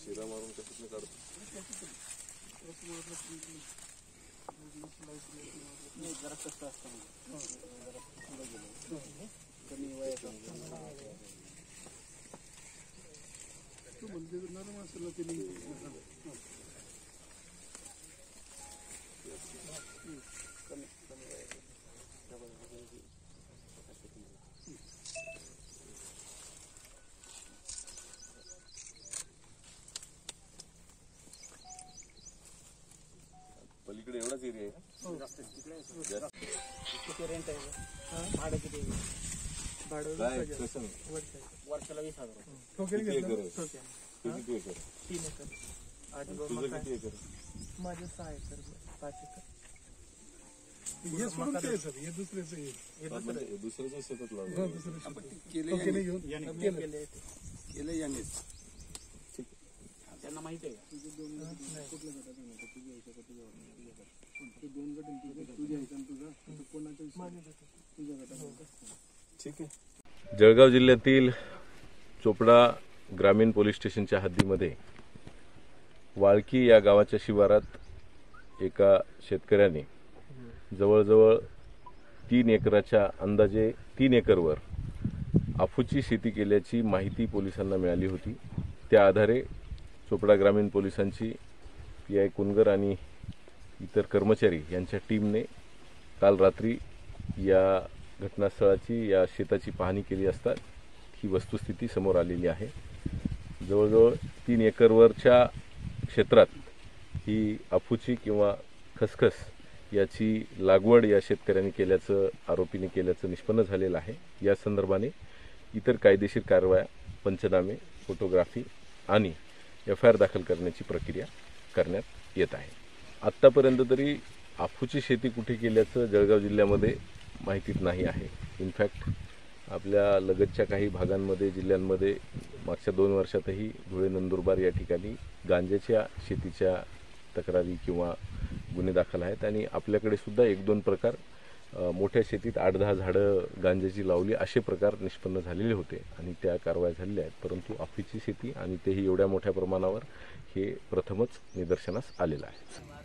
शिरा मारून कशातनं काढतो? जरा कष्ट असतं कमी वयात म्हणजे नरम असेल ते कमी कमी वयात पलीकडे एवढाच एरिया आहे का? किती रेंट आहे? भाडं किती आहे? भाडं वर्षाला 20,000. किती एकर आहे? किती एकर? 3 एकर. तुझं किती एकर? माझे 6 एकर 5 एकर. हे सोडून काय सर, हे दुसऱ्याचं आहे. दुसऱ्याचं शेतात लावलं. केले यांनीच. त्यांना माहिती आहे का? कुठल्या गटात दोन गट तुझ्या ठीक आहे. जळगाव जिल्ह्यातील चोपडा ग्रामीण पोलीस स्टेशनच्या हद्दीमध्ये वाळकी या गावाच्या शिवारात एका शेतकऱ्याने जवळजवळ 3 एकराच्या अंदाजे 3 एकरवर अफूची शेती केल्याची माहिती पोलिसांना मिळाली होती. त्या आधारे चोपडा ग्रामीण पोलिसांची PI कुनगर आणि इतर कर्मचारी यांच्या टीमने काल रात्री या घटनास्थळाची या शेताची पाहणी केली असता ही वस्तुस्थिती समोर आलेली आहे. जवळजवळ 3 एकरवरच्या क्षेत्रात ही अफूची किंवा खसखस याची लागवड या शेतकऱ्यांनी केल्याचं आरोपीने केल्याचं निष्पन्न झालेलं आहे. या संदर्भाने इतर कायदेशीर कारवाया पंचनामे फोटोग्राफी आणि FIR दाखल करण्याची प्रक्रिया करण्यात येत आहे. आत्तापर्यंत तरी अफूची शेती कुठे केल्याचं जळगाव जिल्ह्यामध्ये माहितीच नाही आहे. इनफॅक्ट आपल्या लगतच्या काही भागांमध्ये जिल्ह्यांमध्ये मागच्या 2 वर्षातही धुळे नंदुरबार या ठिकाणी गांजाच्या शेतीच्या तक्रारी किंवा गुन्हे दाखल आहेत आणि आपल्याकडे सुद्धा 1-2 प्रकार मोठ्या शेतीत 8-10 झाडं गांजाची लावली असे प्रकार निष्पन्न झालेले होते आणि त्या कारवाया झालेल्या आहेत. परंतु अफूची शेती आणि तेही एवढ्या मोठ्या प्रमाणावर हे प्रथमच निदर्शनास आलेलं आहे.